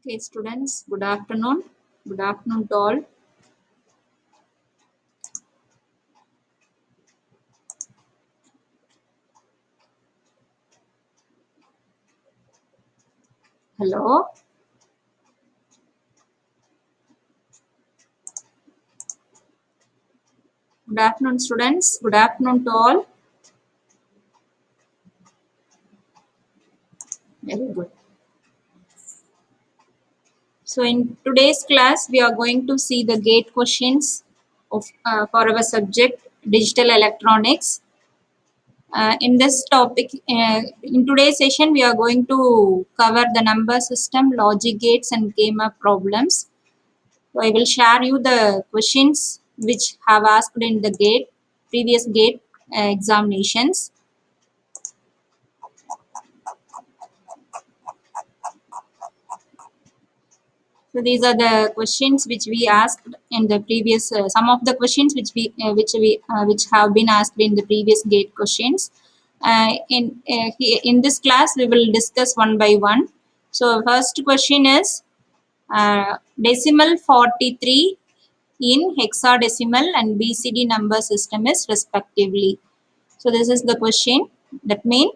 Okay, students, good afternoon. Good afternoon to all. Hello. Good afternoon, students. Good afternoon to all. Very good. So, in today's class, we are going to see the gate questions of for our subject digital electronics. In this topic, in today's session, we are going to cover the number system, logic gates, and gamma problems. So I will share you the questions which have asked in the previous gate examinations. So these are the questions which we asked in the previous. Some of the questions which have been asked in the previous gate questions. In this class, we will discuss one by one. So first question is decimal 43 in hexadecimal and BCD number system is respectively. So this is the question. That means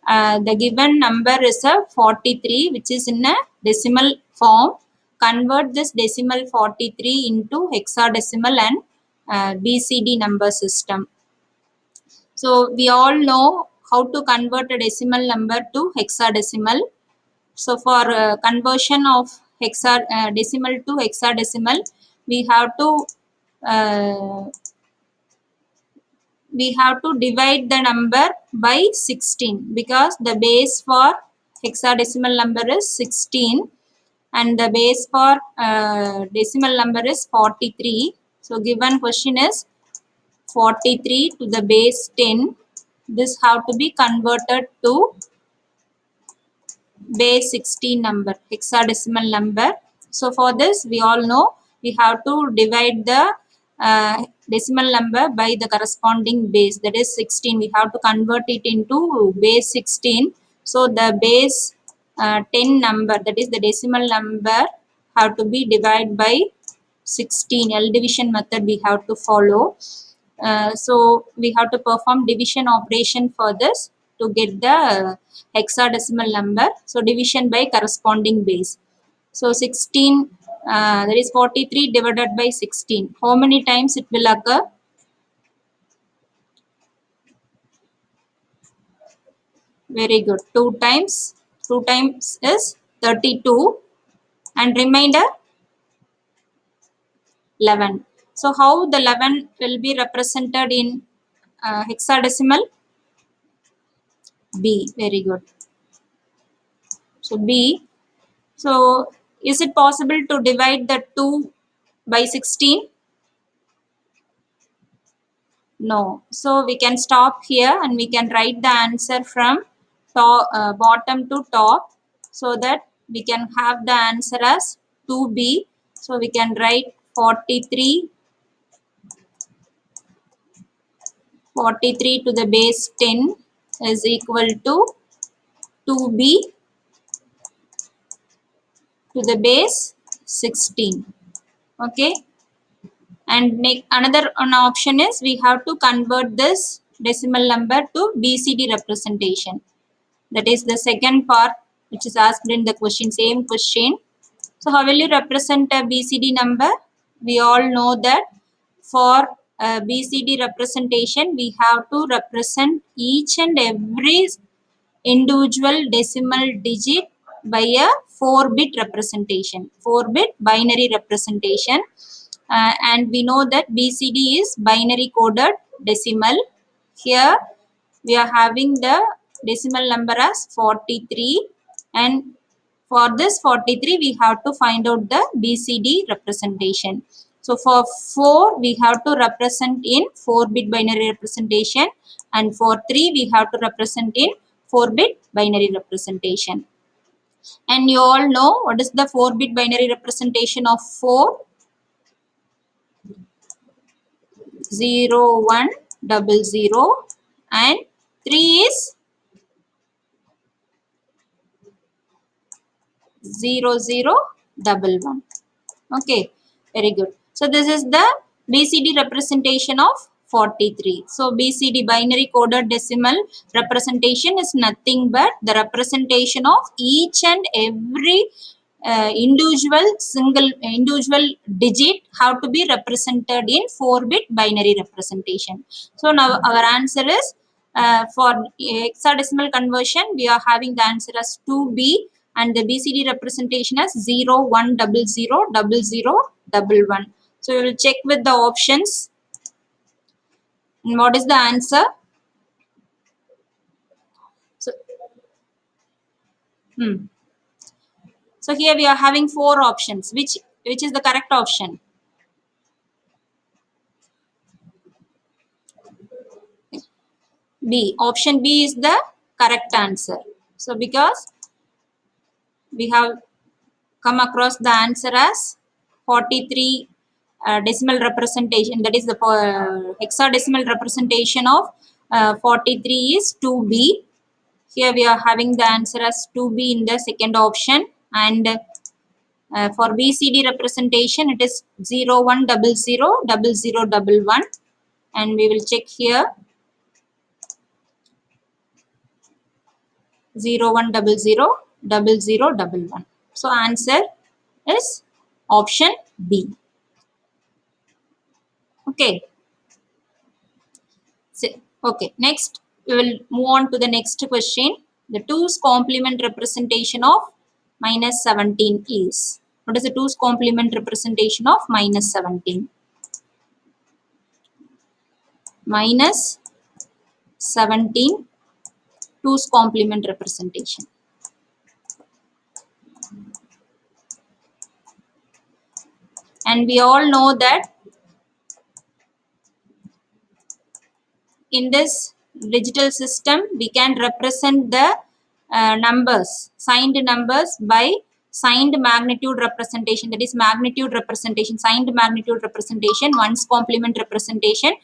the given number is a 43 which is in a decimal form. Convert this decimal 43 into hexadecimal and BCD number system. So we all know how to convert a decimal number to hexadecimal. So for conversion of decimal to hexadecimal, we have to uh, divide the number by 16 because the base for hexadecimal number is 16 and the base for decimal number is 43. So given question is 43 to the base 10. This have to be converted to base 16 number, hexadecimal number. So for this we all know we have to divide the decimal number by the corresponding base, that is 16. We have to convert it into base 16. So the base 10 number, that is the decimal number, have to be divided by 16. L division method we have to follow. So we have to perform division operation for this to get the hexadecimal number. So division by corresponding base. So 16, that is 43 divided by 16. How many times it will occur? Very good. 2 times. 2 times is 32 and remainder 11. So how the 11 will be represented in hexadecimal? B. Very good. So B. So is it possible to divide the 2 by 16? No. So we can stop here and we can write the answer from bottom to top so that we can have the answer as 2B. So we can write 43 to the base 10 is equal to 2B to the base 16. Okay. And another one option is we have to convert this decimal number to BCD representation. That is the second part which is asked in the question, same question. So how will you represent a BCD number? We all know that for BCD representation, we have to represent each and every individual decimal digit by a 4-bit representation, 4-bit binary representation. And we know that BCD is binary coded decimal. Here we are having the decimal number as 43, and for this 43 we have to find out the BCD representation. So for 4 we have to represent in 4-bit binary representation, and for 3 we have to represent in 4-bit binary representation. And you all know what is the 4-bit binary representation of 4? 0 1 0 and 3 is 0011. Okay, very good. So this is the BCD representation of 43. So BCD, binary coded decimal representation, is nothing but the representation of each and every individual digit have to be represented in 4-bit binary representation. So now our answer is for hexadecimal conversion, we are having the answer as 2B, and the BCD representation as 01000011. So we will check with the options. And what is the answer? So, so here we are having 4 options. Which is the correct option? B. Option B is the correct answer. So because we have come across the answer as 43 decimal representation, that is the hexadecimal representation of 43 is 2B. Here we are having the answer as 2B in the second option, and for BCD representation it is 01000011, and we will check here 01000011. So answer is option B. Okay. So, okay. Next, we will move on to the next question. The 2's complement representation of minus 17 is. What is the 2's complement representation of minus 17? Minus 17, 2's complement representation. And we all know that in this digital system, we can represent the numbers, signed numbers, by signed magnitude representation. That is magnitude representation, signed magnitude representation, 1's complement representation,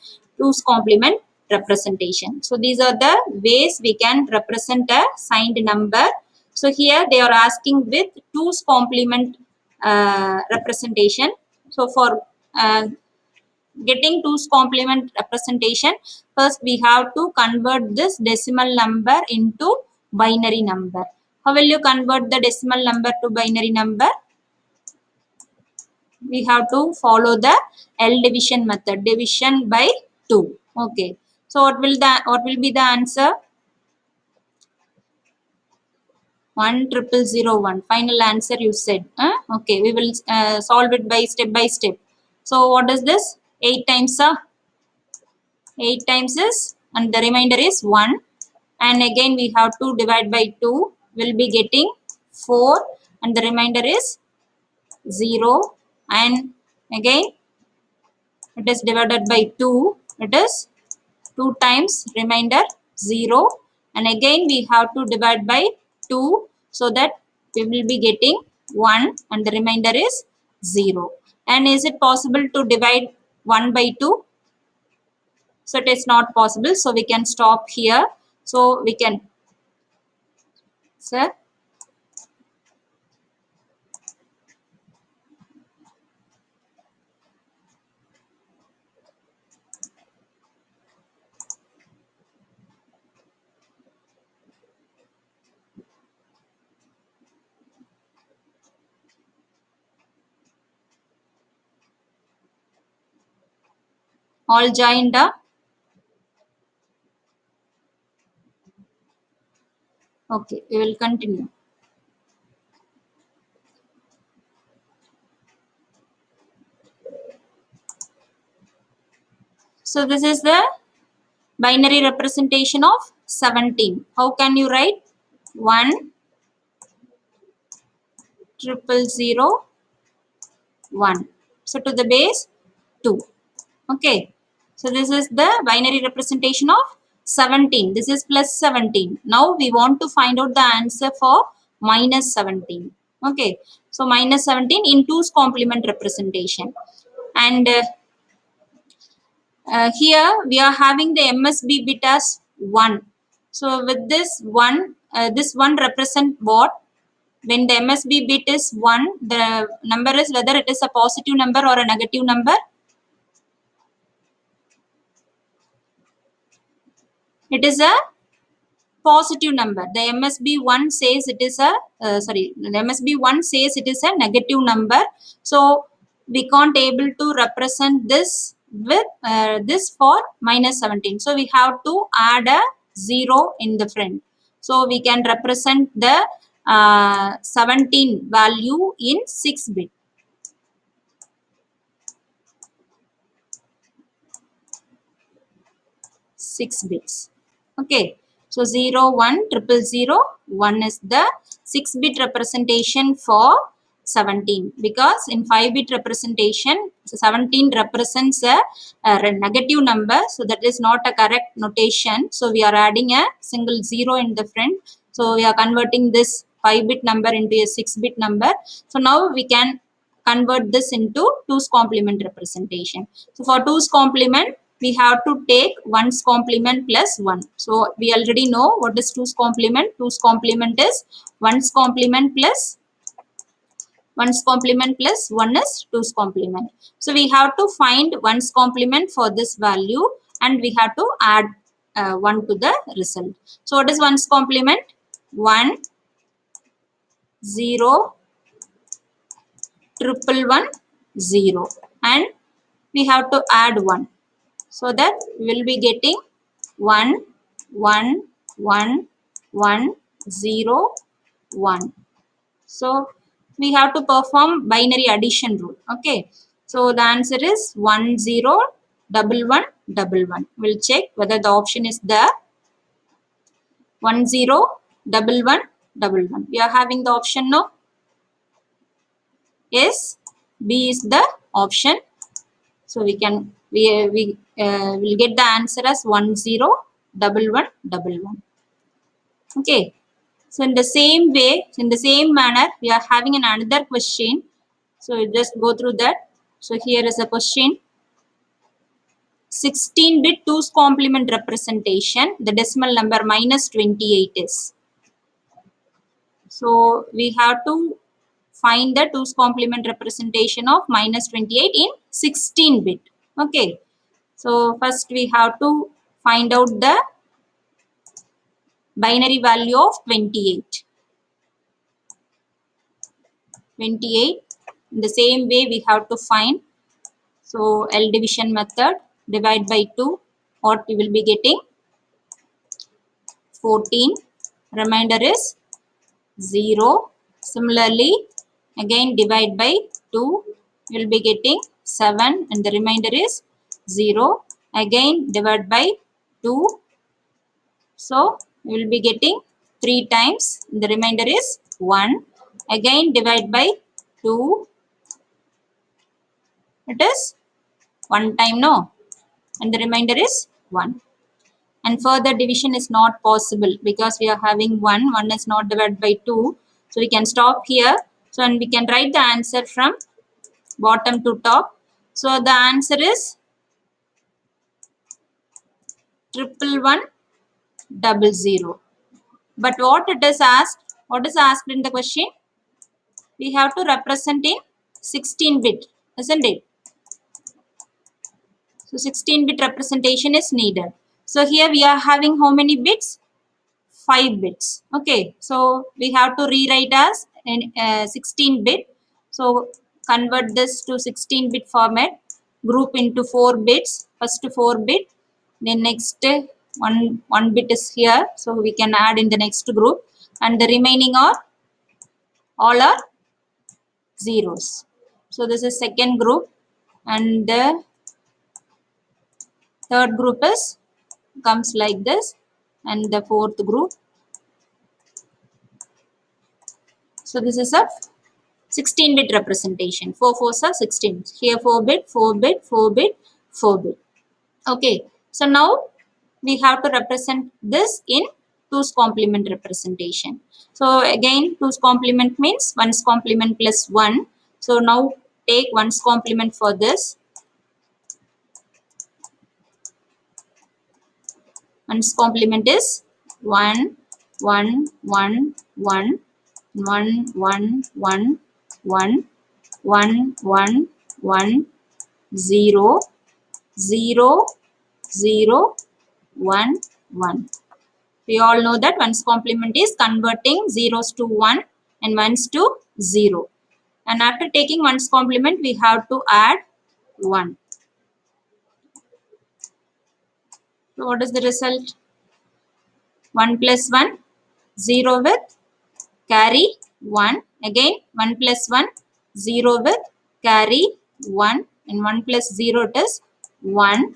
2's complement representation. So these are the ways we can represent a signed number. So here they are asking with 2's complement representation. So for getting 2's complement representation, first we have to convert this decimal number into binary number. How will you convert the decimal number to binary number? We have to follow the L division method, division by 2. Okay. So what will be the answer? 10001. Final answer you said. Okay, we will solve it by step. So what is this? 8 times 8 times is, and the remainder is 1, and again we have to divide by 2, will be getting 4, and the remainder is 0, and again it is divided by 2, it is 2 times remainder 0, and again we have to divide by 2, so that we will be getting 1, and the remainder is 0. And is it possible to divide 1 by 2? So it is not possible. So we can stop here. So we can, sir, all joined up. Okay, we will continue. So this is the binary representation of 17. How can you write? 10001. So to the base 2. Okay. So this is the binary representation of 17. This is plus 17. Now we want to find out the answer for minus 17. Okay. So minus 17 in 2's complement representation. And here we are having the MSB bit as 1. So with this 1 represent what? when the MSB bit is 1, the number is whether it is a positive number or a negative number. It is a positive number. The MSB1 says it is a, the MSB1 says it is a negative number. So, we can't able to represent this with this for minus 17. So, we have to add a 0 in the front. So, we can represent the 17 value in 6 bit. 6 bits. Okay. So 0, 1, 000, 1 is the 6 bit representation for 17, because in 5 bit representation 17 represents a negative number, so that is not a correct notation. So we are adding a single 0 in the front. So we are converting this 5 bit number into a 6 bit number. So now we can convert this into 2's complement representation. So for 2's complement, we have to take 1's complement plus 1. So we already know what is 2's complement. 2's complement is 1's complement plus 1's complement plus 1 is 2's complement. So we have to find 1's complement for this value, and we have to add 1 to the result. So what is 1's complement? 1, 0, 111, 0, and we have to add 1. So that we will be getting 1, 1, 1, 1, 0, 1. So we have to perform binary addition rule. Okay. So the answer is 1, 0, 1, 1, 1, 1. We'll check whether the option is there. 1, 0, 1, 1, 1, 1. We are having the option now. Yes, B is the option. So we will get the answer as 1, 0, 1, 1, 1. Okay. So in the same way, in the same manner, we are having another question. So you just go through that. So here is a question. 16-bit 2's complement representation. The decimal number minus 28 is. So we have to find the 2's complement representation of minus 28 in 16-bit. Okay. So first we have to find out the binary value of 28. 28. In the same way we have to find. So L division method, divide by 2. What we will be getting? 14. Remainder is 0. Similarly, again divide by 2. We will be getting 7, and the remainder is 0. Again divide by 2. So we will be getting 3 times. The remainder is 1. Again divide by 2. It is 1 time, no? And the remainder is 1. And further division is not possible because we are having 1. 1 is not divided by 2. So we can stop here. So and we can write the answer from bottom to top. So the answer is 11100. But what it is asked? What is asked in the question? We have to represent in 16-bit, isn't it? So 16-bit representation is needed. So here we are having how many bits? 5 bits. Okay. So we have to rewrite as 16-bit. So convert this to 16-bit format. Group into 4 bits. First 4 bit. Then next one bit is here. So we can add in the next group. And the remaining are all are zeros. So this is second group. And the third group is comes like this, and the fourth group. So this is a 16-bit representation. 4 4s are 16. Here 4 bit, 4 bit, 4 bit, 4 bit. Okay. So now we have to represent this in 2's complement representation. So again 2's complement means 1's complement plus 1. So now take 1's complement for this. 1's complement is 1, 1, 1, 1. 1 1 1 1 1 1 1 0 0 0 1 1. We all know that ones complement is converting zeros to 1 and ones to 0. And after taking ones complement, we have to add 1. So what is the result? 1 plus 1, 0 with carry 1. Again 1 plus 1, 0 with carry 1. And 1 plus 0 it is 1.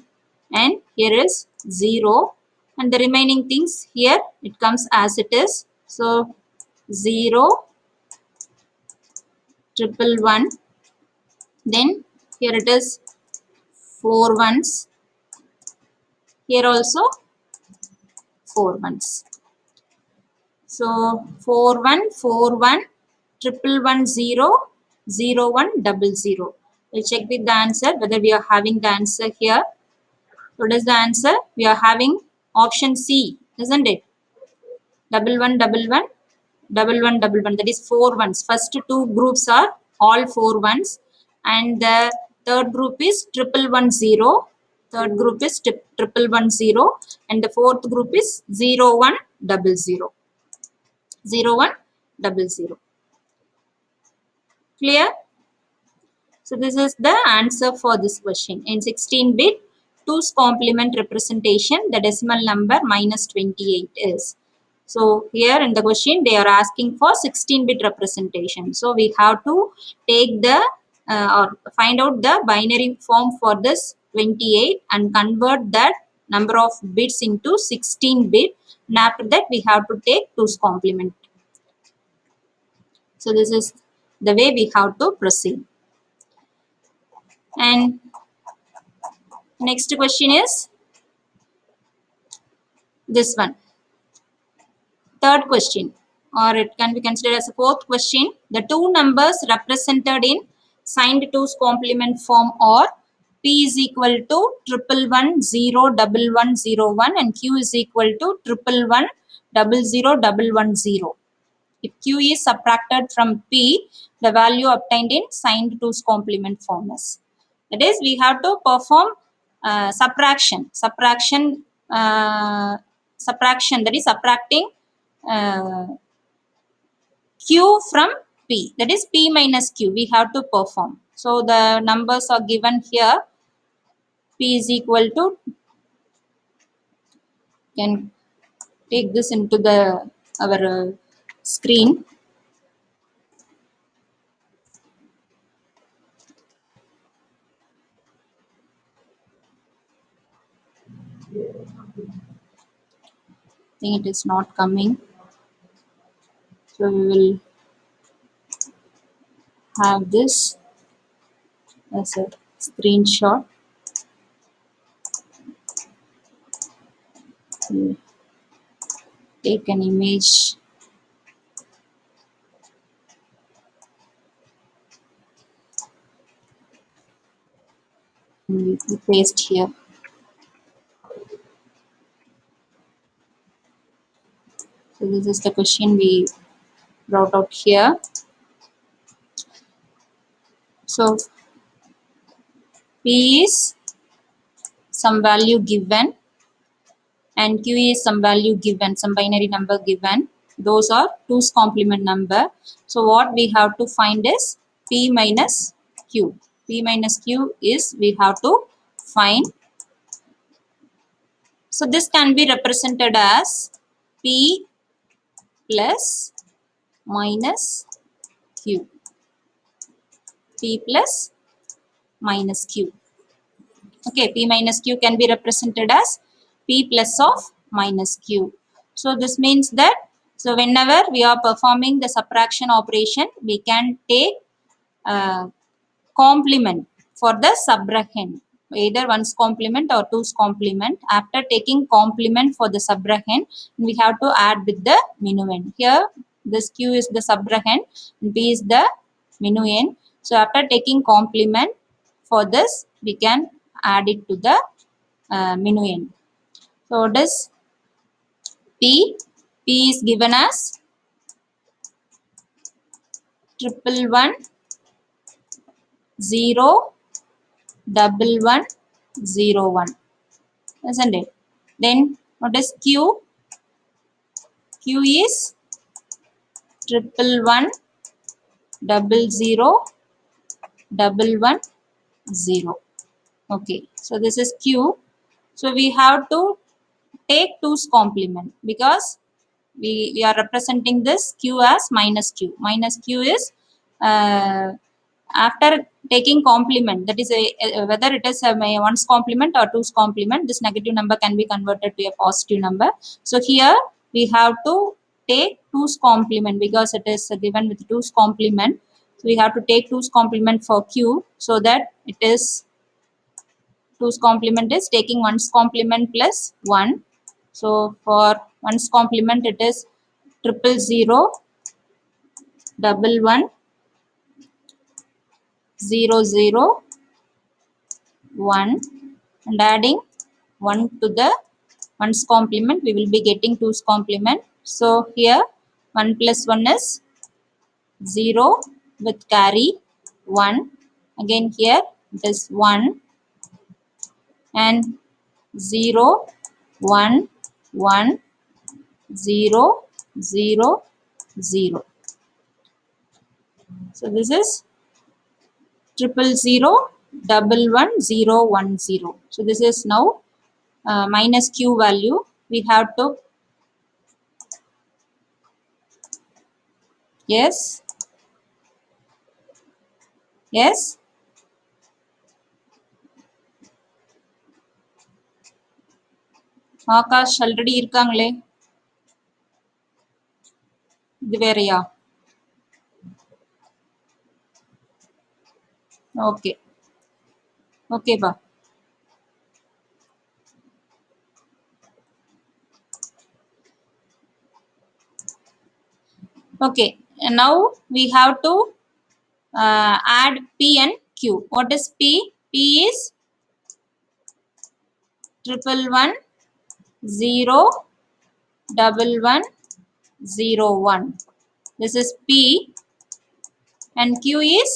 And here is 0. And the remaining things here it comes as it is. So 0, triple 1. Then here it is 4 ones. Here also 4 ones. So 4 1 4 1 triple 1 0 0 1 double 0. We'll check with the answer whether we are having the answer here. What is the answer? We are having option C, isn't it? Double 1 double 1 double 1 double 1. That is 4 ones. First two groups are all 4 ones, and the third group is triple 1 0. Third group is triple 1 0, and the fourth group is 0 1 double 0. 0 1 double 0. Clear? So this is the answer for this question. In 16-bit 2's complement representation, the decimal number minus 28 is. So here in the question they are asking for 16-bit representation. So we have to take the or find out the binary form for this 28 and convert that number of bits into 16-bit. And after that we have to take 2's complement. So this is the way we have to proceed. And next question is this one. Third question, or it can be considered as a fourth question. The two numbers represented in signed 2's complement form are P is equal to triple 1 0 double 1 0 1 and Q is equal to triple 1 double 0 double 1 0. If Q is subtracted from P, the value obtained in signed 2's complement form is. That is, we have to perform subtraction. Subtraction, that is subtracting Q from P. That is P minus Q. We have to perform. So the numbers are given here. P is equal to, can take this into the our screen. I think it is not coming. So we will have this as a screenshot. We'll take an image. And we will paste here. So this is the question we brought out here. So P is some value given and Q is some value given, some binary number given. Those are 2's complement number. So what we have to find is P minus Q. P minus Q is we have to find. So this can be represented as P plus minus Q. P plus minus Q. Okay, P minus Q can be represented as P plus of minus Q. So this means that, so whenever we are performing the subtraction operation, we can take complement for the subrahend, either 1's complement or 2's complement. After taking complement for the subrahend, we have to add with the minuend. Here this Q is the subrahend and P is the minuend. So after taking complement for this, we can add it to the minuend. So what is P? P is given as triple one, 0, double one, 0, 1, isn't it? Then what is Q? Q is triple one, double 0, double one, 0. Okay, so this is Q. So we have to take 2's complement because we are representing this Q as minus Q. Minus Q is after taking complement, that is whether it is a 1's complement or 2's complement, this negative number can be converted to a positive number. So here we have to take 2's complement because it is given with 2's complement. So we have to take 2's complement for Q so that it is 2's complement is taking 1's complement plus 1. So for 1's complement it is triple 0, double 1, 0, 0, 1, and adding 1 to the 1's complement we will be getting 2's complement. So here 1 plus 1 is 0 with carry 1. Again here it is 1 and 0, 1, 1, 0, 0, 0. So this is triple 0, double 1, 0, 1, 0. So this is now minus Q value. We have to, yes, yes, Akash already இருக்காங்களே, இது வேறையா? Okay ஓகேப்பா. Okay, and now we have to add P and Q. What is P? P is triple 1, 0, double 1, 0, 1. This is P and Q is,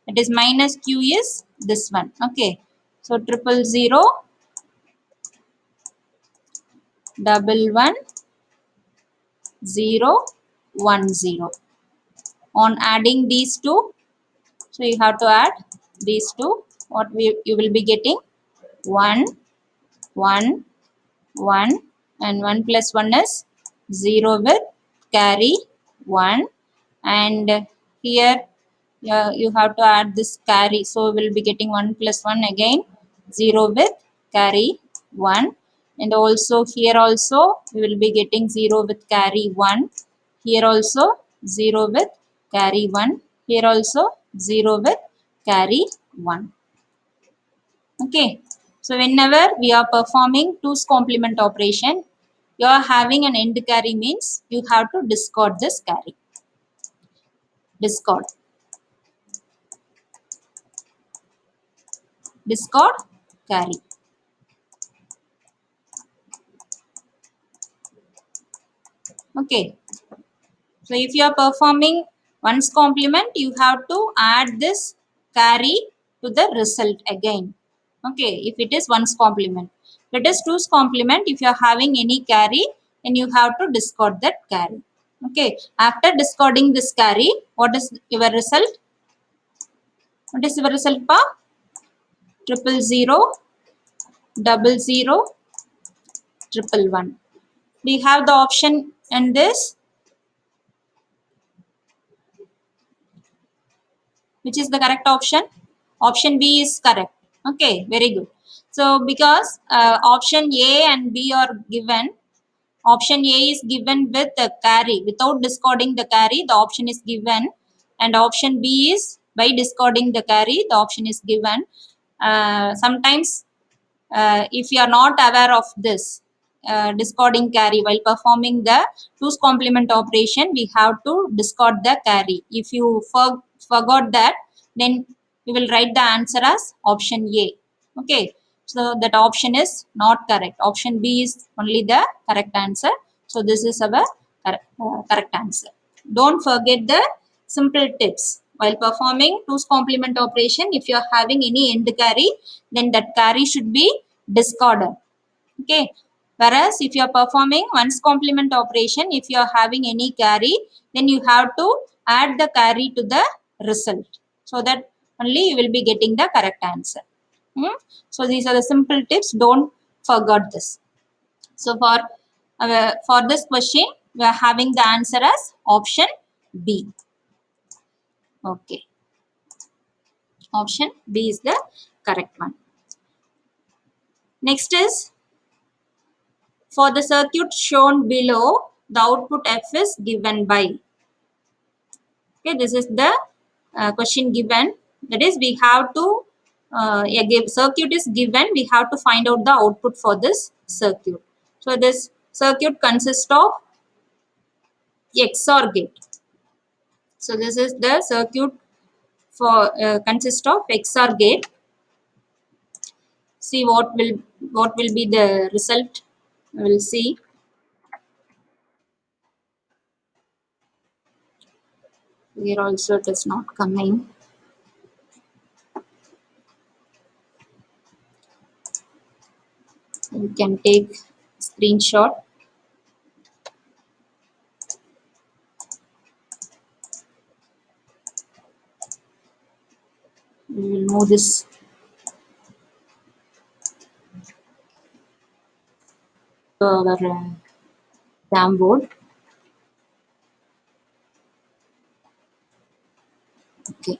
it is minus Q is this one. Okay, so triple 0, double 1, 0, 1, 0. On adding these two, so you have to add these two. What you will be getting 1, 1, 1, and 1 plus 1 is 0 with carry 1, and here you have to add this carry, so we will be getting 1 plus 1 again 0 with carry 1, and also here also we will be getting 0 with carry 1, here also 0 with carry 1, here also 0 with carry 1. Okay, so whenever we are performing 2's complement operation, you are having an end carry means you have to discard this carry. Discard. Discard carry. Okay, so if you are performing 1's complement, you have to add this carry to the result again. Okay, if it is 1's complement. If it is 2's complement, if you are having any carry, then you have to discard that carry. Okay, after discarding this carry, what is your result? What is your result, pa? Triple 0, double 0, triple 1. We have the option in this. Which is the correct option? Option B is correct. Okay, very good. So because option A and B are given, option A is given with the carry. Without discarding the carry, the option is given. And option B is by discarding the carry, the option is given. Sometimes if you are not aware of this discarding carry while performing the 2's complement operation, we have to discard the carry. If you forgot that, then we will write the answer as option A. Okay, so that option is not correct. Option B is only the correct answer. So this is our correct answer. Don't forget the simple tips. While performing 2's complement operation, if you are having any end carry, then that carry should be discarded. Okay. Whereas if you are performing 1's complement operation, if you are having any carry, then you have to add the carry to the result, so that only you will be getting the correct answer. So these are the simple tips. Don't forget this. So for this question, we are having the answer as option B. Okay. Option B is the correct one. Next is, for the circuit shown below, the output F is given by. Okay, this is the question given. That is, we have to, circuit is given, we have to find out the output for this circuit. So this circuit consists of XOR gate. So this is the circuit for consists of XOR gate. See what will be the result. We will see. Here also it is not coming. You can take screenshot. We will move this to our exam board. Okay.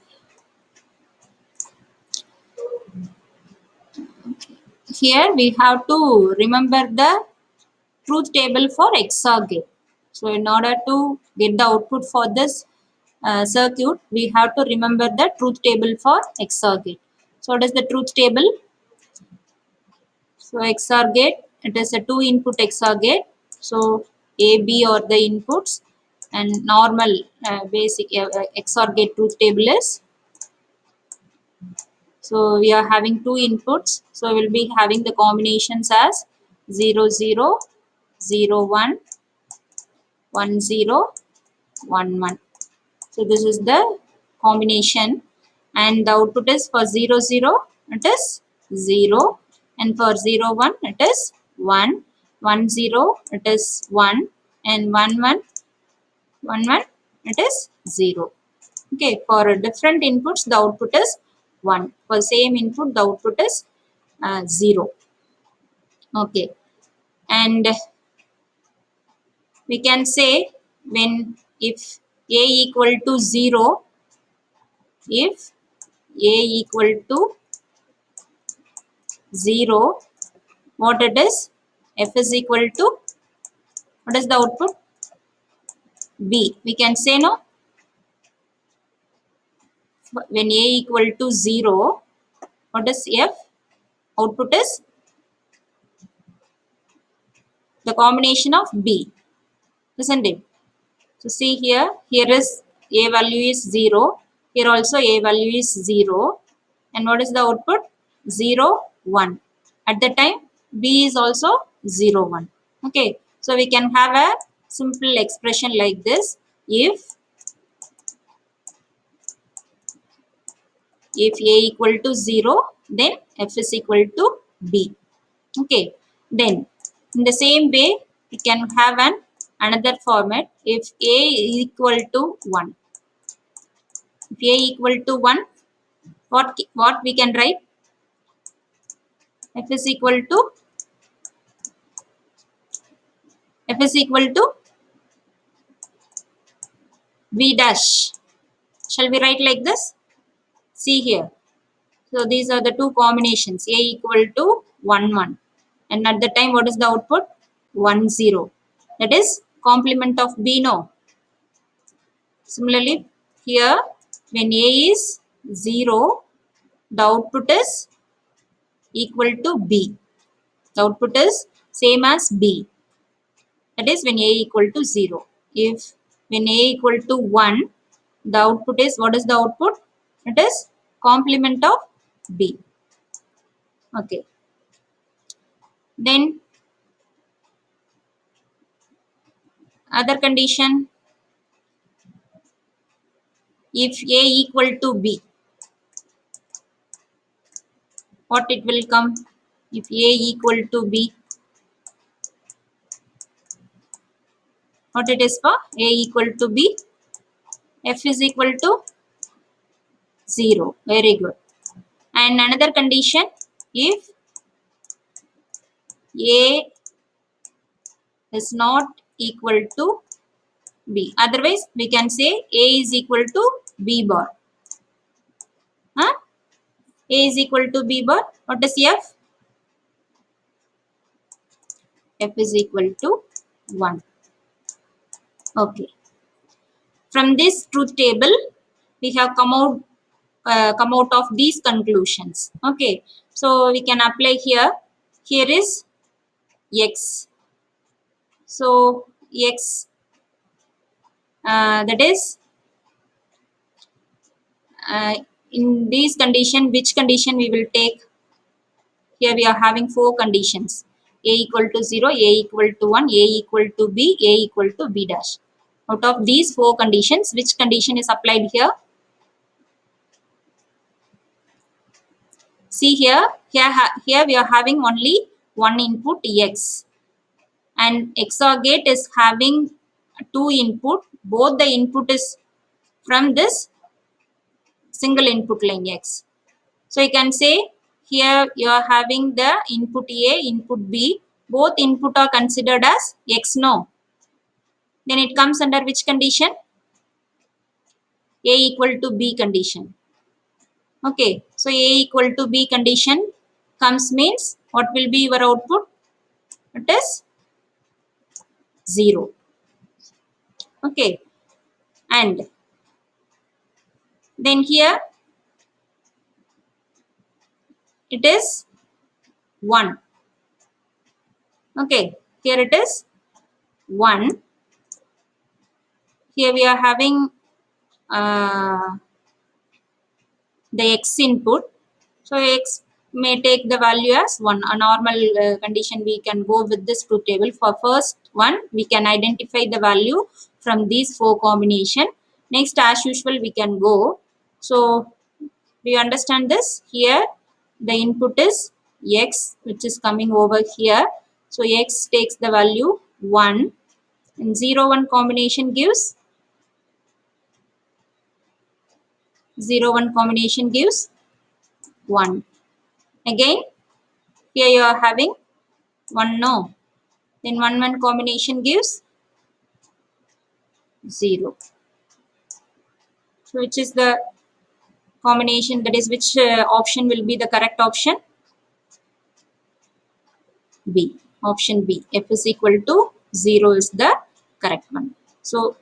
Here we have to remember the truth table for XOR gate. So in order to get the output for this circuit, we have to remember the truth table for XOR gate. So what is the truth table? So XOR gate, it is a 2-input XOR gate. So A, B are the inputs, and normal basic XOR gate truth table is, so we are having 2 inputs. So we will be having the combinations as 0, 0, 0, 1, 1, 0, 1, 1. So this is the combination, and the output is for 0, 0, it is 0, and for 0, 1, it is 1, 1, 0, it is 1, and 1, 1, 1, 1, it is 0. Okay, for different inputs, the output is 1. For same input, the output is 0. Okay, and we can say, when if A equal to 0, if A equal to 0, what it is? F is equal to, what is the output? B. We can say, no, when A equal to 0, what is F? Output is the combination of B, isn't it? So see here, here is A value is 0, here also A value is 0, and what is the output? 0, 1. At the time, B is also 0, 1. Okay, so we can have a simple expression like this. If A equal to 0, then F is equal to B. Okay, then in the same way, we can have another format. If A equal to 1, if A equal to 1, what we can write? F is equal to, F is equal to V dash. Shall we write like this? See here. So these are the two combinations. A equal to 1, 1. And at the time, what is the output? 1, 0. That is complement of B, no. Similarly, here, when A is 0, the output is equal to B. The output is same as B. That is when A equal to 0. If when A equal to 1, the output is, what is the output? It is complement of B. Okay. Then other condition, If A equal to B, what it will come? If A equal to B, what it is for? A equal to B, F is equal to 0. Very good. And another condition, if A is not equal to B. Otherwise, we can say A is equal to B bar. Huh? A is equal to B bar. What is F? F is equal to 1. Okay. From this truth table, we have come out of these conclusions. Okay. So we can apply here. Here is X. So X, that is, uh, in these condition, which condition we will take? Here we are having 4 conditions. A equal to 0, A equal to 1, A equal to B, A equal to B dash. Out of these 4 conditions, which condition is applied here? See here, here we are having only one input X, and XOR gate is having 2 input. Both the input is from this single input line X. So you can say here you are having the input A, input B. Both input are considered as X, no. Then it comes under which condition? A equal to B condition. Okay, so A equal to B condition comes means what will be your output? It is 0. Okay, and then here it is 1. Okay, here it is 1. Here we are having uh, the X input. So X may take the value as 1. A normal condition, we can go with this truth table. For first one, we can identify the value from these 4 combination. Next, as usual, we can go. So do you understand this? Here the input is X, which is coming over here. So X takes the value 1, and 0 1 combination gives 1. Again, here you are having 1, no. Then 1 1 combination gives 0. So which is the combination, that is which option will be the correct option? B. Option B. F is equal to 0 is the correct one. So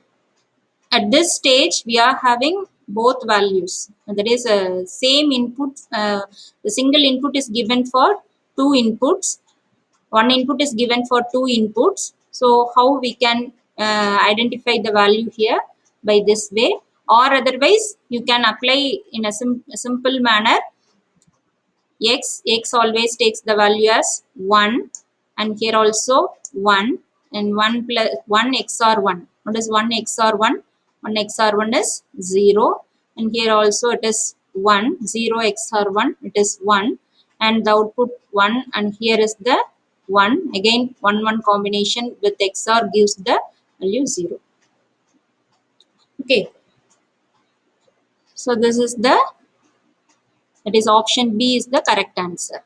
at this stage we are having both values. That is same input. The single input is given for 2 inputs. One input is given for 2 inputs. So how we can identify the value here? By this way, or otherwise you can apply in a simple manner. X always takes the value as 1, and here also 1, and 1 plus 1 XOR 1. What is 1 XOR 1? 1 XOR 1 is 0, and here also it is 1. 0 XOR 1, it is 1, and the output 1, and here is the 1. Again 1 1 combination with XOR gives the value 0. Okay, so this is that is option B is the correct answer.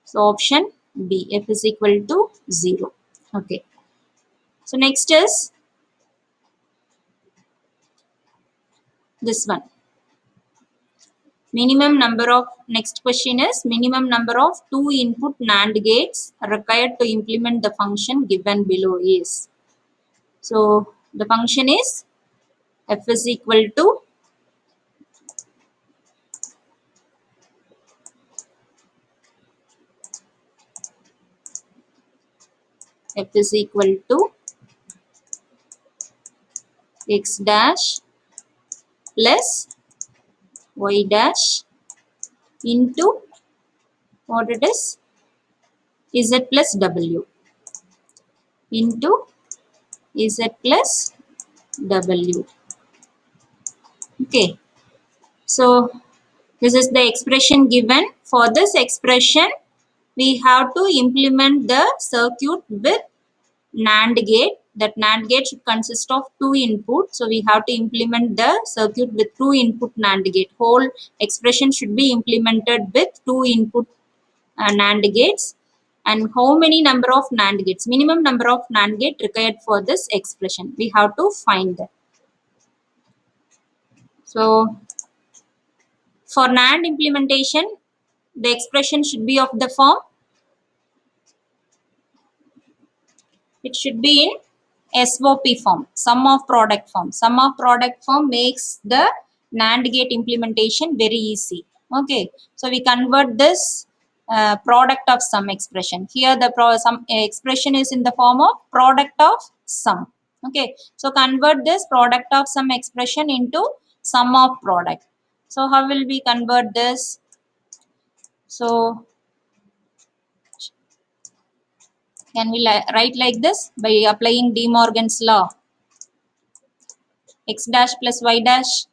So option B, F is equal to 0. Okay. So next is this one. Next question is minimum number of 2 input NAND gates required to implement the function given below is. So the function is F is equal to X dash plus Y dash into what it is? Z plus W into Z plus W. Okay, so this is the expression given. For this expression, we have to implement the circuit with NAND gate. That NAND gate should consist of two inputs. So we have to implement the circuit with two input NAND gate. Whole expression should be implemented with two input NAND gates. And how many number of NAND gates? Minimum number of NAND gate required for this expression. We have to find that. So for NAND implementation, the expression should be of the form. It should be in SOP form, sum of product form. Sum of product form makes the NAND gate implementation very easy. Okay, so we convert this product of sum expression. Here the sum expression is in the form of product of sum. Okay, so convert this product of sum expression into sum of product. So how will we convert this? So can we write like this by applying De Morgan's law? X dash plus y dash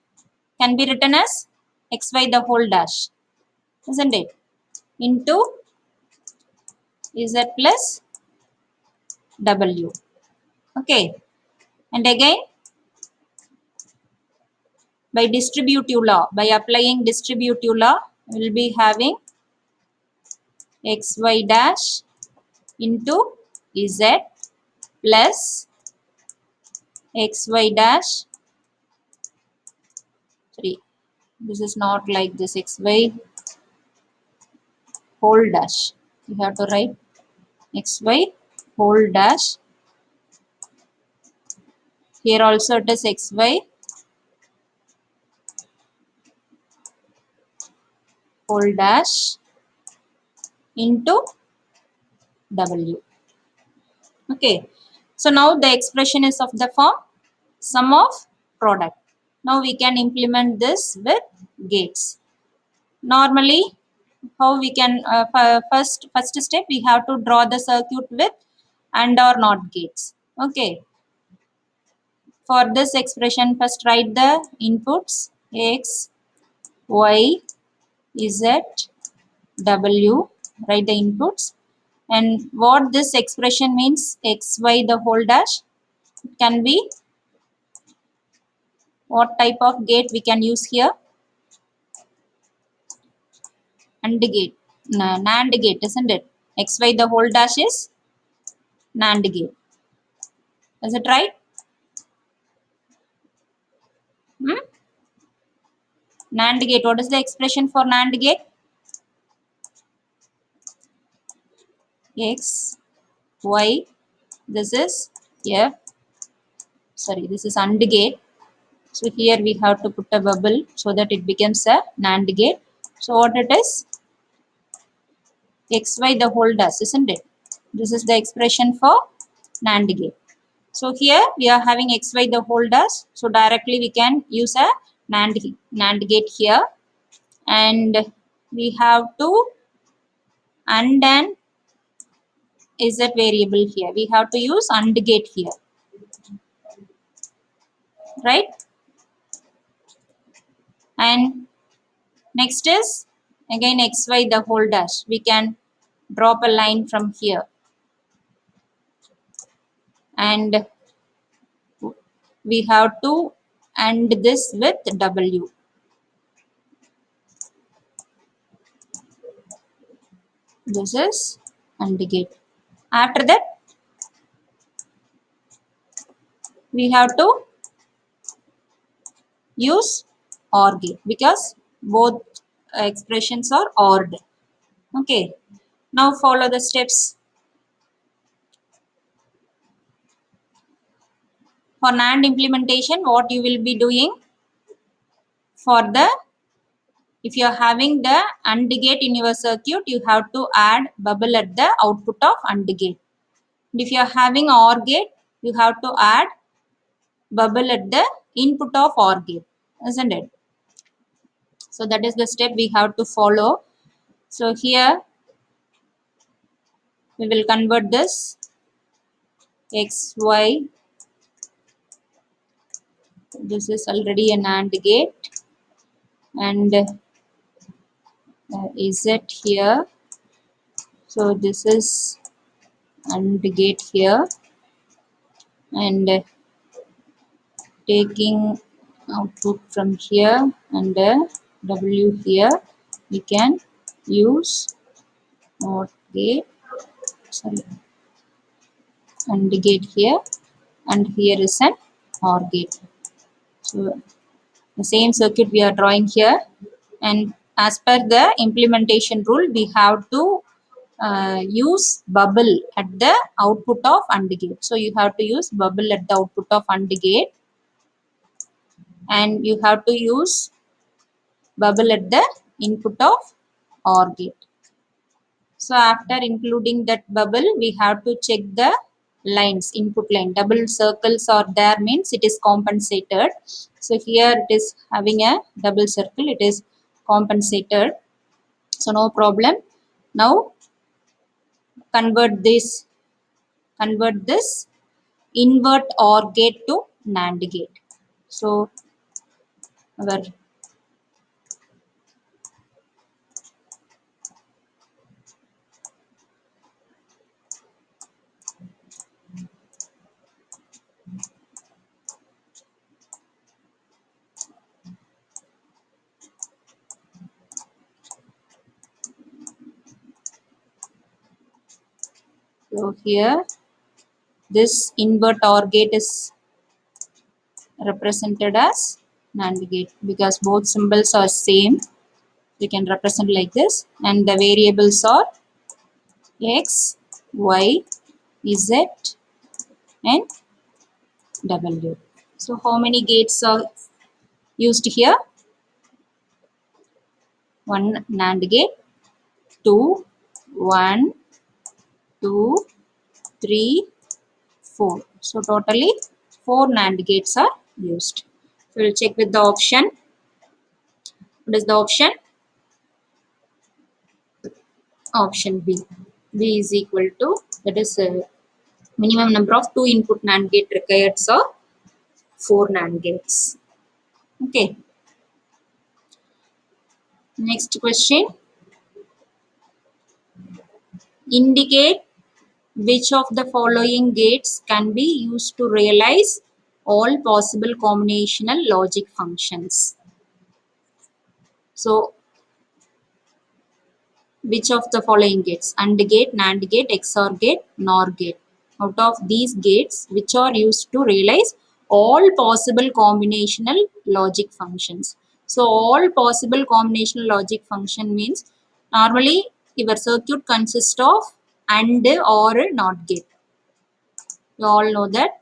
can be written as xy the whole dash, isn't it? Into z plus w. Okay, and again by distributive law, by applying distributive law, we will be having xy dash into z plus xy dash. Sorry, this is not like this. Xy whole dash. You have to write xy whole dash. Here also it is xy whole dash into w. Okay, so now the expression is of the form sum of product. Now we can implement this with gates. Normally, how we can first step, we have to draw the circuit with and or not gates. Okay, for this expression, first write the inputs x, y, z, w. Write the inputs. And what this expression means, x, y the whole dash, it can be what type of gate we can use here? AND gate, NAND gate, isn't it? XY the whole dash is NAND gate. Is it right? Hmm? NAND gate. What is the expression for NAND gate? X, Y. This is F. Sorry, this is AND gate. So here we have to put a bubble so that it becomes a NAND gate. So what it is? XY the whole dash, isn't it? This is the expression for NAND gate. So here we are having xy the whole dash. So directly we can use a NAND gate here. And we have to AND and z variable here. We have to use AND gate here. Right? And next is again xy the whole dash. We can drop a line from here. And we have to AND this with w. This is AND gate. After that, we have to use OR gate because both expressions are ORed. Okay. Now follow the steps. For NAND implementation, what you will be doing for the, if you are having the AND gate in your circuit, you have to add bubble at the output of AND gate. And if you are having OR gate, you have to add bubble at the input of OR gate, isn't it? So that is the step we have to follow. So here we will convert this x, y This is already an AND gate, and Z here. So this is AND gate here, and taking output from here and W here, we can use NOT gate, sorry, AND gate here, and here is an OR gate. So the same circuit we are drawing here, and as per the implementation rule, we have to use bubble at the output of AND gate. So you have to use bubble at the output of AND gate, and you have to use bubble at the input of OR gate. So after including that bubble, we have to check the lines, input line. Double circles are there means it is compensated. So here it is having a double circle, it is compensated. So no problem. Now convert this invert OR gate to NAND gate. So our so here this invert OR gate is represented as NAND gate because both symbols are same. We can represent like this, and the variables are X, Y, Z, and W. So how many gates are used here? One NAND gate, two, one, two, three, four. So totally four NAND gates are used. So we'll check with the option. What is the option? Option B. B is equal to, that is minimum number of 2 input NAND gate required, so 4 NAND gates. Okay. Next question. Indicate which of the following gates can be used to realize all possible combinational logic functions. So which of the following gates? AND gate, NAND gate, XOR gate, NOR gate. Out of these gates, which are used to realize all possible combinational logic functions. So all possible combinational logic function means normally your circuit consists of AND or NOT gate. You all know that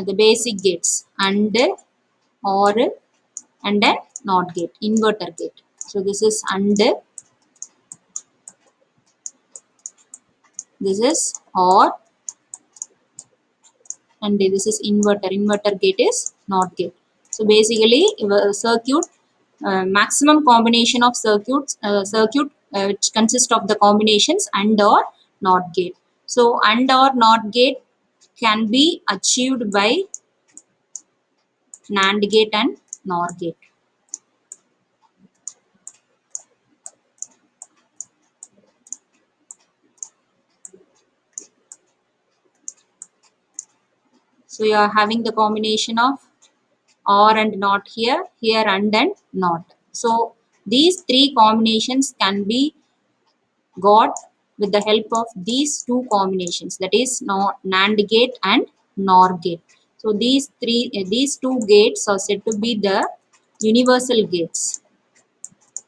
the basic gates AND or and then NOT gate, inverter gate. So this is AND, this is OR, and this is inverter. Inverter gate is NOT gate. So basically your circuit, maximum combination of circuit which consists of the combinations AND or NOT gate. So AND or NOT gate can be achieved by NAND gate and NOR gate. So you are having the combination of OR and NOT here, here AND and NOT. So these three combinations can be got with the help of these two combinations, that is NAND gate and NOR gate. So these two gates are said to be the universal gates.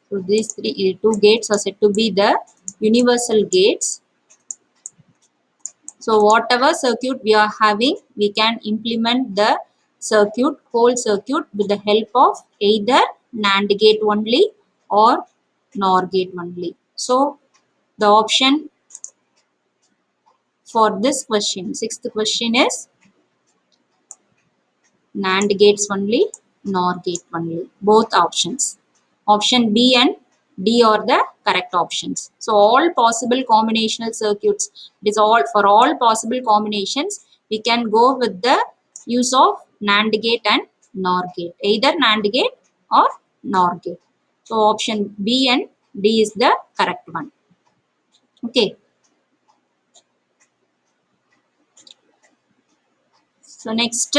So these two gates are said to be the universal gates. So whatever circuit we are having, we can implement the whole circuit with the help of either NAND gate only or NOR gate only. So the option for this question, sixth question, is NAND gates only, NOR gate only, both options. Option B and D are the correct options. So all possible combinational circuits, it is all for all possible combinations, we can go with the use of NAND gate and NOR gate. Either NAND gate or NOR gate. So option B and D is the correct one. Okay. So next,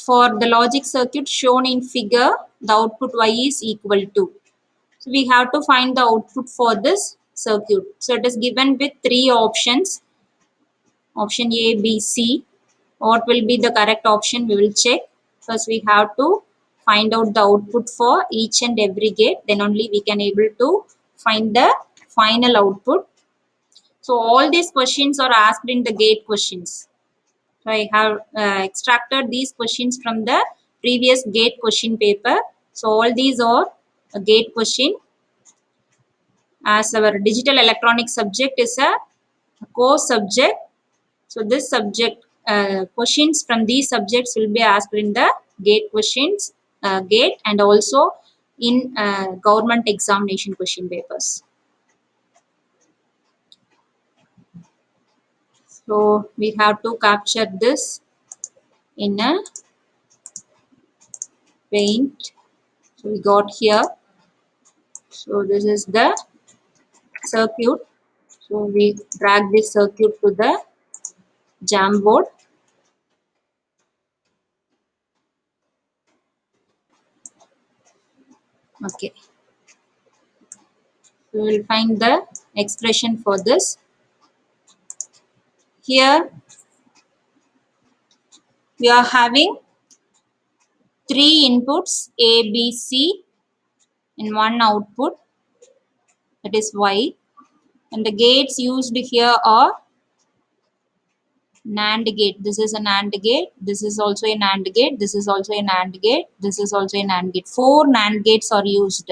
for the logic circuit shown in figure, the output Y is equal to. So we have to find the output for this circuit. So it is given with three options. Option A, B, C. What will be the correct option? We will check. First we have to find out the output for each and every gate. Then only we can able to find the final output. So all these questions are asked in the gate questions. So I have extracted these questions from the previous gate question paper. So all these are a gate question. As our digital electronics subject is a core subject, so this subject questions from these subjects will be asked in the gate questions, gate, and also in government examination question papers. So we have to capture this in a paint. So we got here. So this is the circuit. So we drag this circuit to the Jamboard. Okay. We will find the expression for this. Here we are having three inputs A, B, C in one output, that is Y, and the gates used here are NAND gate. This is a NAND gate. This is also a NAND gate. This is also a NAND gate. This is also a NAND gate. Four NAND gates are used,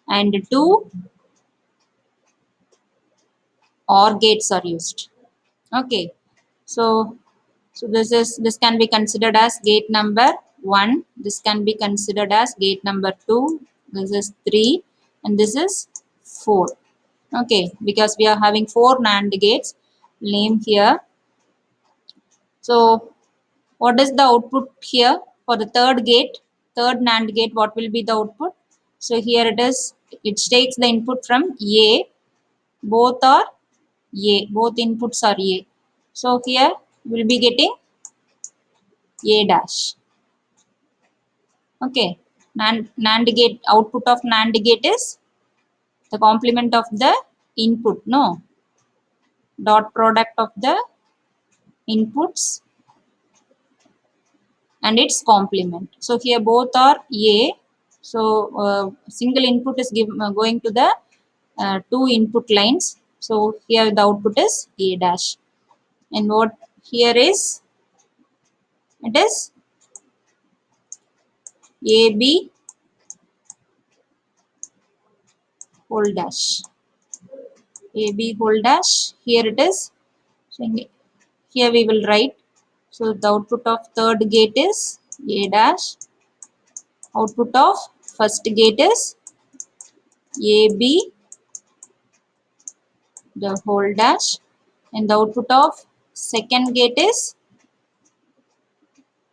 and two OR gates are used. Okay, so this can be considered as gate number 1. This can be considered as gate number 2. This is 3, and this is 4. Okay, because we are having 4 NAND gates. Name here. So what is the output here for the third gate? Third NAND gate, what will be the output? So here it is. It takes the input from A. Both are A. Both inputs are A. So here we will be getting A dash. Okay. NAND gate, output of NAND gate is the complement of the input, no? Dot product of the inputs and its complement. So here both are A. So single input is going to the two input lines. So here the output is A dash. And what here is, it is AB whole dash. AB whole dash. Here it is. So here we will write. So the output of third gate is A dash. Output of first gate is AB the whole dash, and the output of second gate is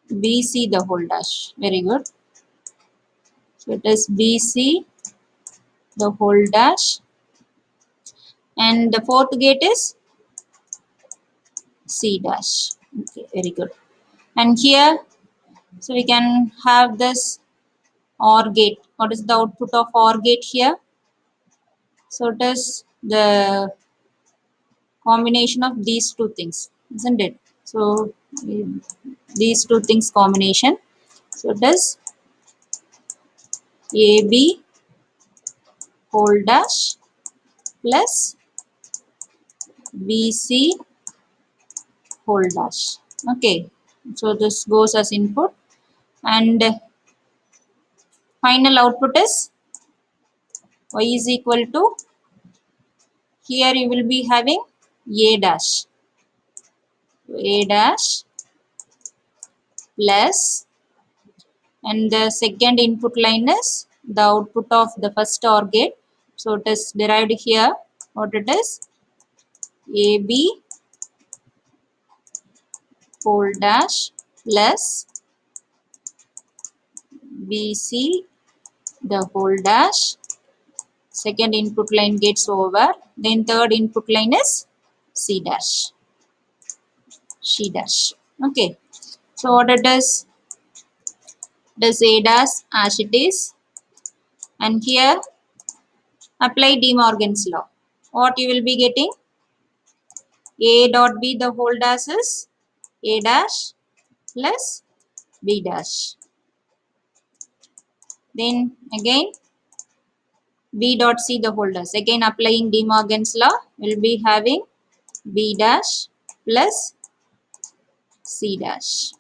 BC the whole dash. Very good. So it is BC the whole dash, and the fourth gate is C dash. Okay, very good. And here, so we can have this OR gate. What is the output of OR gate here? So it is the combination of these two things, isn't it? So these two things combination. So it is AB whole dash plus BC whole dash. Okay, so this goes as input, and final output is Y is equal to, here you will be having A dash. A dash plus, and the second input line is the output of the first OR gate. So it is derived here. What it is? AB whole dash plus BC the whole dash. Second input line gets over. Then third input line is C dash. C dash. Okay. So what it is A dash as it is. And here apply De Morgan's law. What you will be getting? A dot B the whole dash is A dash plus B dash. Then again B dot C the whole dash. Again applying De Morgan's law, will be having B dash plus C dash.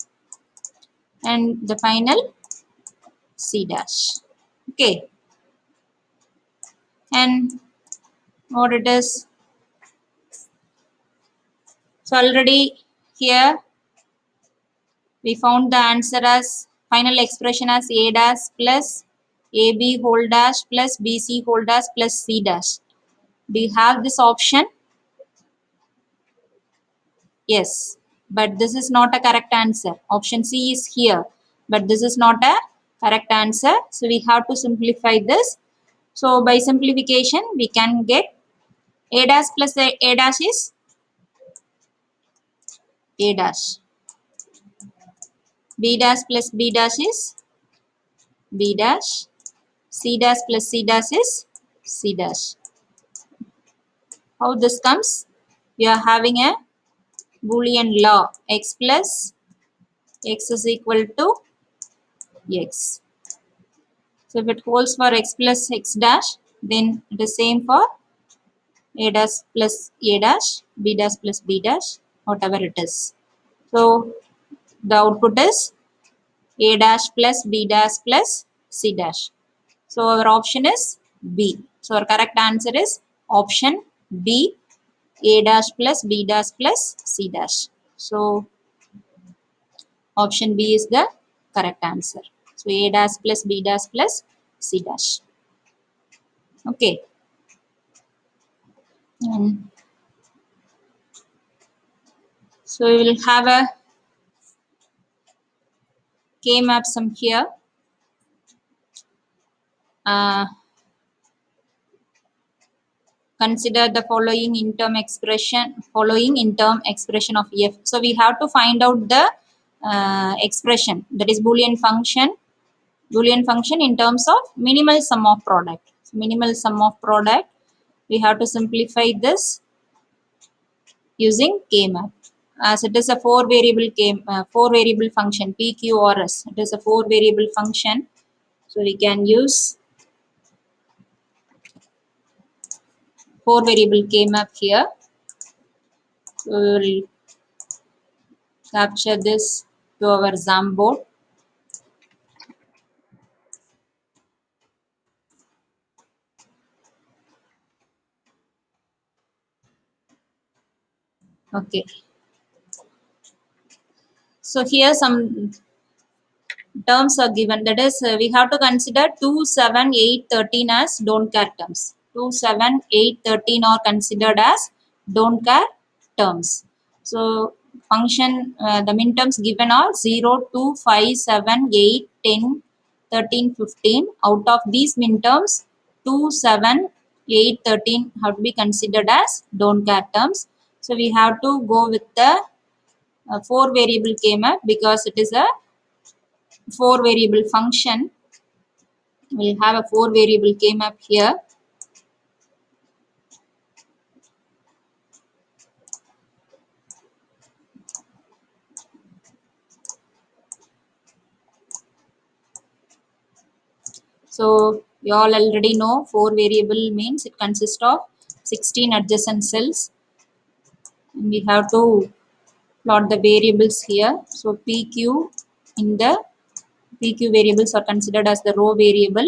And the final C dash. Okay. And what it is? So already here we found the answer as final expression as A dash plus AB whole dash plus BC whole dash plus C dash. Do you have this option? Yes, but this is not a correct answer. Option C is here, but this is not a correct answer. So we have to simplify this. So by simplification, we can get A dash plus A dash is A dash. B dash plus B dash is B dash. C dash plus C dash is C dash. How this comes? We are having a Boolean law. X plus X is equal to X. So if it holds for X plus X dash, then it is same for A dash plus A dash, B dash plus B dash, whatever it is. So the output is A dash plus B dash plus C dash. So our option is B. So our correct answer is option B, A dash plus B dash plus C dash. So option B is the correct answer. So A dash plus B dash plus C dash. Okay. And so we will have a K-map sum here. Consider the following in term expression of f. So we have to find out the expression, that is Boolean function in terms of minimal sum of product. So minimal sum of product, we have to simplify this using K-map, as it is a four variable function PQRS. It is a four variable function, so we can use four variable K-map here. So we will capture this to our XAMPP board. Okay. So here some terms are given. That is, we have to consider 2, 7, 8, 13 as don't care terms. 2, 7, 8, 13 are considered as don't care terms. So function, the min terms given are 0, 2, 5, 7, 8, 10, 13, 15. Out of these min terms, 2, 7, 8, 13 have to be considered as don't care terms. So we have to go with the four variable K-map because it is a four variable function. We'll have a four variable K-map here. So you all already know four variable means it consists of 16 adjacent cells. And we have to plot the variables here. So PQ in the PQ variables are considered as the row variable,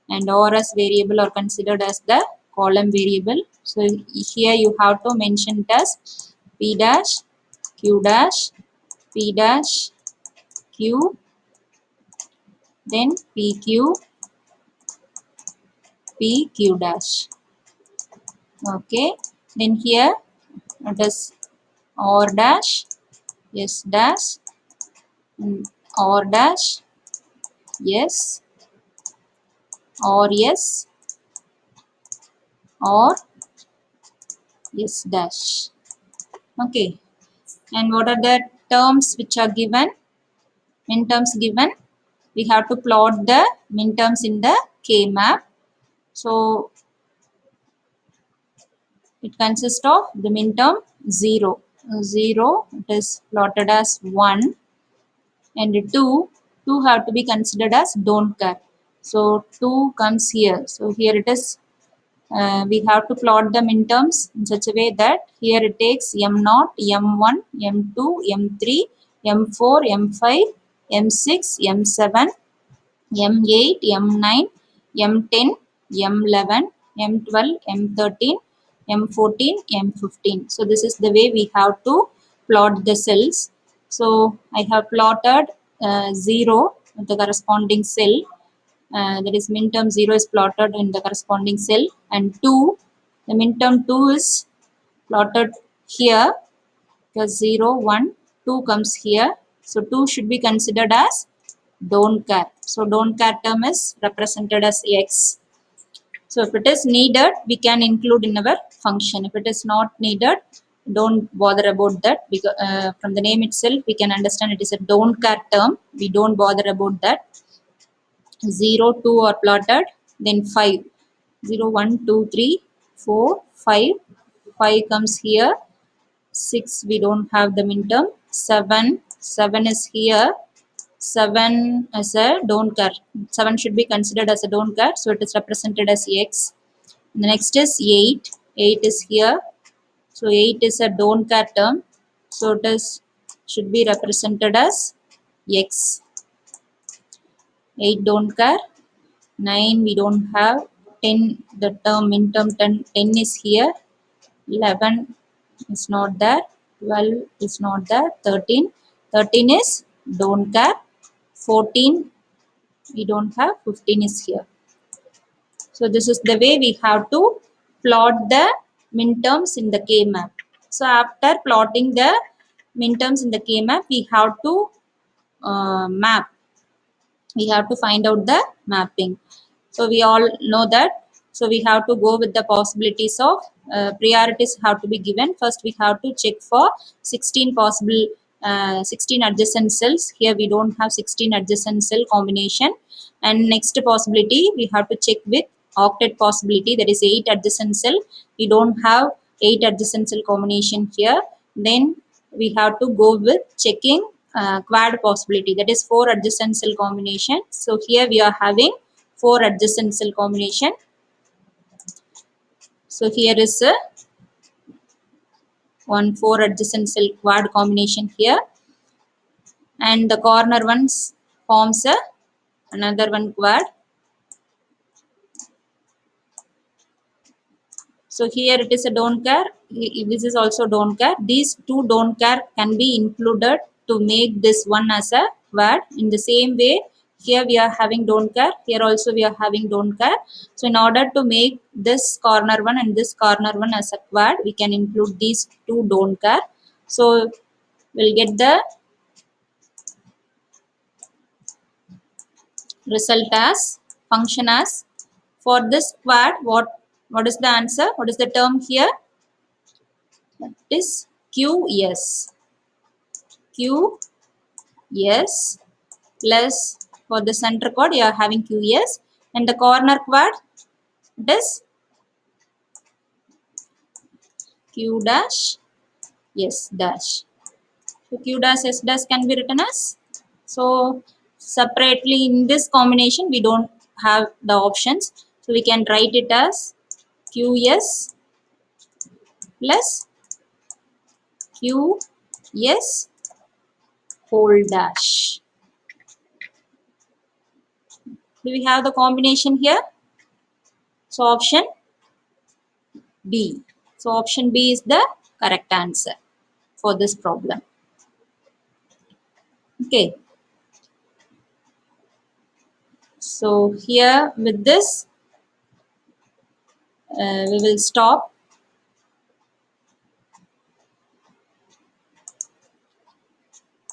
and ORS variable are considered as the column variable. So here you have to mention it as P dash, Q dash, P dash, Q, then PQ, PQ dash. Okay, then here it is OR dash, S dash, or dash, yes, or yes, or yes dash. Okay. And what are the terms which are given? Min terms given. We have to plot the min terms in the K map. So it consists of the min term 0. 0, it is plotted as 1, and 2. 2 have to be considered as don't care. So 2 comes here. So here it is. We have to plot the min terms in such a way that here it takes M0, M1, M2, M3, M4, M5, M6, M7, M8, M9, M10, M11, M12, M13, M14, M15. So this is the way we have to plot the cells. So I have plotted 0 with the corresponding cell. That is min term 0 is plotted in the corresponding cell, and 2, the min term 2 is plotted here because 0, 1, 2 comes here. So 2 should be considered as don't care. So don't care term is represented as X. So if it is needed, we can include in our function. If it is not needed, don't bother about that, because from the name itself we can understand it is a don't care term. We don't bother about that. 0, 2 are plotted, then 5. 0, 1, 2, 3, 4, 5. 5 comes here. 6 we don't have the min term. 7. 7 is here. 7 as a don't care. 7 should be considered as a don't care. So it is represented as X. The next is 8. 8 is here. So 8 is a don't care term. So it is should be represented as X. 8 don't care. 9 we don't have. 10, the term min term 10 is here. 11 is not there. 12 is not there. 13 is don't care. 14 we don't have. 15 is here. So this is the way we have to plot the min terms in the K map. So after plotting the min terms in the K map, we have to map. We have to find out the mapping. So we all know that. So we have to go with the possibilities of priorities have to be given. First we have to check for 16 possible 16 adjacent cells. Here we don't have 16 adjacent cell combination. And next possibility we have to check with octet possibility, that is 8 adjacent cell. We don't have 8 adjacent cell combination here. Then we have to go with checking quad possibility, that is 4 adjacent cell combination. So here we are having 4 adjacent cell combination. So here is a 4 adjacent cell quad combination here, and the corner ones forms a another one quad. So here it is a don't care. This is also don't care. These two don't care can be included to make this one as a quad. In the same way, here we are having don't care. Here also we are having don't care. So in order to make this corner one and this corner one as a quad, we can include these two don't care. So we'll get the result as function as, for this quad, what is the answer? What is the term here? That is QS. QS plus, for the center quad you are having QS, and the corner quad it is Q dash S dash. So Q dash S dash can be written as, so separately in this combination we don't have the options, so we can write it as QS plus QS whole dash. Do we have the combination here? So option B. So option B is the correct answer for this problem. Okay. So here with this, we will stop.